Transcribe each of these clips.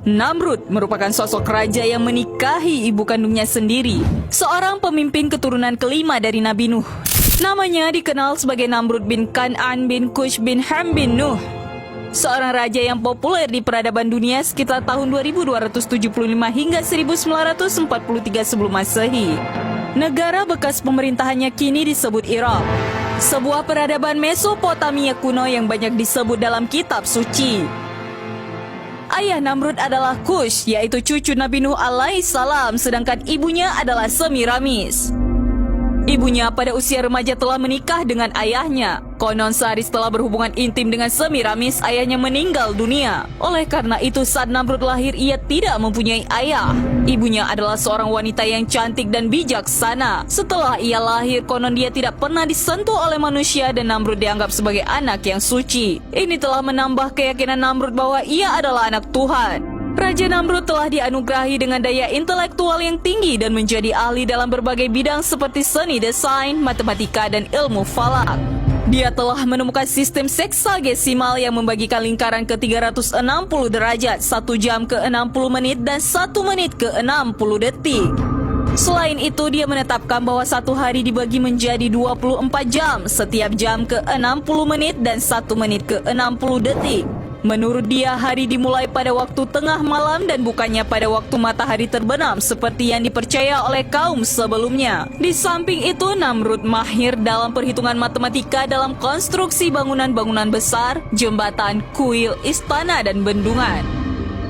Namrud merupakan sosok raja yang menikahi ibu kandungnya sendiri, seorang pemimpin keturunan kelima dari Nabi Nuh. Namanya dikenal sebagai Namrud bin Kan'an bin Kush bin Ham bin Nuh, seorang raja yang populer di peradaban dunia sekitar tahun 2275 hingga 1943 sebelum Masehi. Negara bekas pemerintahannya kini disebut Irak, sebuah peradaban Mesopotamia kuno yang banyak disebut dalam kitab suci. Ayah Namrud adalah Kush, yaitu cucu Nabi Nuh alaihissalam, sedangkan ibunya adalah Semiramis. Ibunya pada usia remaja telah menikah dengan ayahnya. Konon sehari setelah berhubungan intim dengan Semiramis, ayahnya meninggal dunia. Oleh karena itu saat Namrud lahir, ia tidak mempunyai ayah. Ibunya adalah seorang wanita yang cantik dan bijaksana. Setelah ia lahir, konon dia tidak pernah disentuh oleh manusia dan Namrud dianggap sebagai anak yang suci. Ini telah menambah keyakinan Namrud bahwa ia adalah anak Tuhan. Raja Namrud telah dianugerahi dengan daya intelektual yang tinggi dan menjadi ahli dalam berbagai bidang seperti seni desain, matematika, dan ilmu falak. Dia telah menemukan sistem seksagesimal yang membagikan lingkaran ke 360 derajat, 1 jam ke 60 menit, dan 1 menit ke 60 detik. Selain itu, dia menetapkan bahwa satu hari dibagi menjadi 24 jam, setiap jam ke 60 menit, dan 1 menit ke 60 detik. Menurut dia, hari dimulai pada waktu tengah malam dan bukannya pada waktu matahari terbenam seperti yang dipercaya oleh kaum sebelumnya. Di samping itu, Namrud mahir dalam perhitungan matematika dalam konstruksi bangunan-bangunan besar, jembatan, kuil, istana, dan bendungan.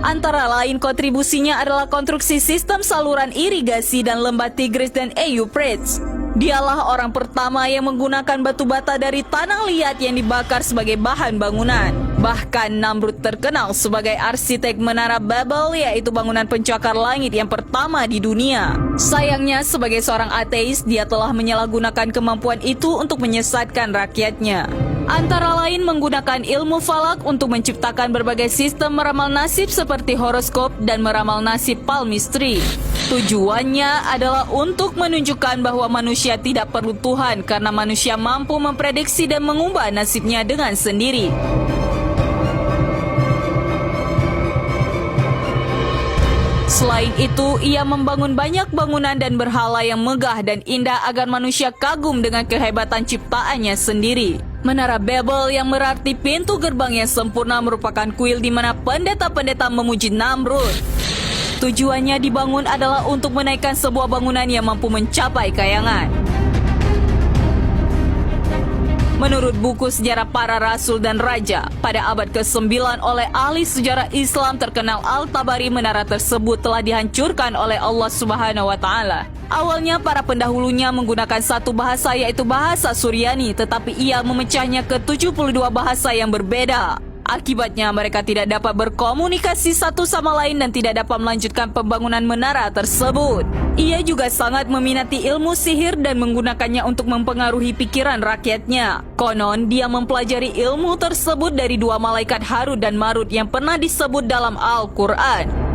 Antara lain kontribusinya adalah konstruksi sistem saluran irigasi dan lembah Tigris dan Euphrates. Dialah orang pertama yang menggunakan batu bata dari tanah liat yang dibakar sebagai bahan bangunan. Bahkan Namrud terkenal sebagai arsitek Menara Babel, yaitu bangunan pencakar langit yang pertama di dunia. Sayangnya, sebagai seorang ateis, dia telah menyalahgunakan kemampuan itu untuk menyesatkan rakyatnya. Antara lain menggunakan ilmu falak untuk menciptakan berbagai sistem meramal nasib seperti horoskop dan meramal nasib palmistry. Tujuannya adalah untuk menunjukkan bahwa manusia tidak perlu Tuhan karena manusia mampu memprediksi dan mengubah nasibnya dengan sendiri. Selain itu, ia membangun banyak bangunan dan berhala yang megah dan indah agar manusia kagum dengan kehebatan ciptaannya sendiri. Menara Babel yang berarti pintu gerbang yang sempurna merupakan kuil di mana pendeta-pendeta memuji Namrud. Tujuannya dibangun adalah untuk menaikkan sebuah bangunan yang mampu mencapai kayangan. Menurut buku sejarah para rasul dan raja, pada abad ke-9 oleh ahli sejarah Islam terkenal Al-Tabari, menara tersebut telah dihancurkan oleh Allah Subhanahu wa Ta'ala. Awalnya para pendahulunya menggunakan satu bahasa, yaitu bahasa Suryani, tetapi ia memecahnya ke 72 bahasa yang berbeda. Akibatnya mereka tidak dapat berkomunikasi satu sama lain dan tidak dapat melanjutkan pembangunan menara tersebut. Ia juga sangat meminati ilmu sihir dan menggunakannya untuk mempengaruhi pikiran rakyatnya. Konon dia mempelajari ilmu tersebut dari 2 malaikat Harut dan Marut yang pernah disebut dalam Al-Quran.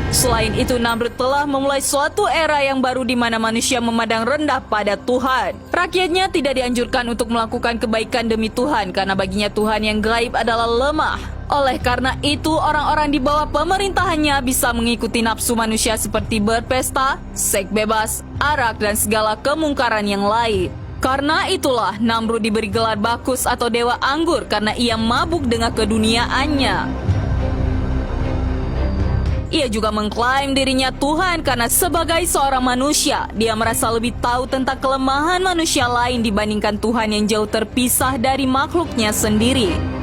Selain itu, Namrud telah memulai suatu era yang baru di mana manusia memandang rendah pada Tuhan. Rakyatnya tidak dianjurkan untuk melakukan kebaikan demi Tuhan karena baginya Tuhan yang gaib adalah lemah. Oleh karena itu, orang-orang di bawah pemerintahannya bisa mengikuti nafsu manusia seperti berpesta, seks bebas, arak, dan segala kemungkaran yang lain. Karena itulah Namrud diberi gelar Bakus atau Dewa Anggur karena ia mabuk dengan keduniaannya. Ia juga mengklaim dirinya Tuhan karena sebagai seorang manusia, dia merasa lebih tahu tentang kelemahan manusia lain dibandingkan Tuhan yang jauh terpisah dari makhluknya sendiri.